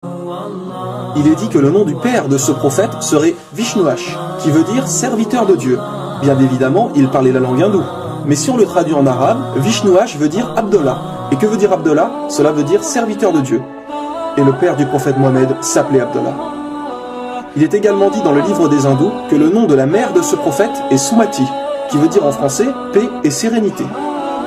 Il est dit que le nom du père de ce prophète serait Vishnuash, qui veut dire serviteur de Dieu. Bien évidemment, il parlait la langue hindoue. Mais si on le traduit en arabe, Vishnuash veut dire Abdallah. Et que veut dire Abdallah? Cela veut dire serviteur de Dieu. Et le père du prophète Mohammed s'appelait Abdallah. Il est également dit dans le livre des hindous que le nom de la mère de ce prophète est Sumati, qui veut dire en français paix et sérénité.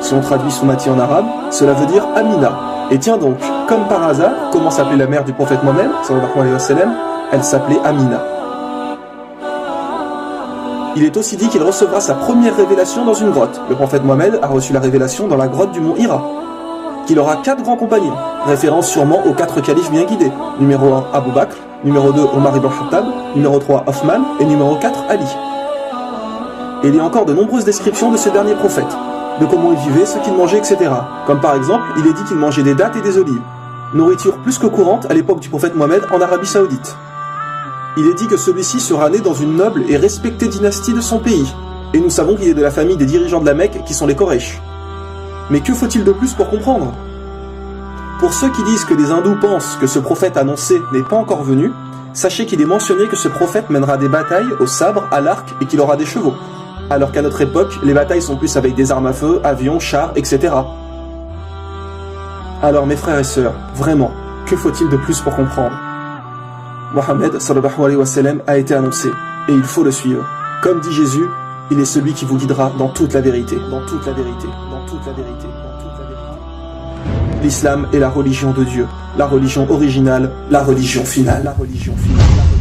Si on traduit Sumati en arabe, cela veut dire Amina. Et tiens donc, comme par hasard, comment s'appelait la mère du prophète Mohammed, sallallahu alayhi wa sallam? Elle s'appelait Amina. Il est aussi dit qu'il recevra sa première révélation dans une grotte. Le prophète Mohammed a reçu la révélation dans la grotte du mont Hira. Qu'il aura 4 grands compagnons, référence sûrement aux 4 califes bien guidés. Numéro 1, Abu Bakr, numéro 2, Omar ibn Khattab, numéro 3, Othman, et numéro 4, Ali. Et il y a encore de nombreuses descriptions de ces derniers prophètes, de comment ils vivaient, ce qu'ils mangeaient, etc. Comme par exemple, il est dit qu'ils mangeaient des dattes et des olives, nourriture plus que courante à l'époque du prophète Mohammed en Arabie Saoudite. Il est dit que celui-ci sera né dans une noble et respectée dynastie de son pays, et nous savons qu'il est de la famille des dirigeants de la Mecque qui sont les Quraysh. Mais que faut-il de plus pour comprendre? Pour ceux qui disent que les hindous pensent que ce prophète annoncé n'est pas encore venu, sachez qu'il est mentionné que ce prophète mènera des batailles au sabre, à l'arc et qu'il aura des chevaux. Alors qu'à notre époque, les batailles sont plus avec des armes à feu, avions, chars, etc. Alors mes frères et sœurs, vraiment, que faut-il de plus pour comprendre? Mohammed sallallahu alayhi wa sallam a été annoncé, et il faut le suivre. Comme dit Jésus, il est celui qui vous guidera dans toute la vérité, dans toute la vérité, dans toute la vérité, dans toute la vérité. L'islam est la religion de Dieu, la religion originale, la religion finale, la religion finale.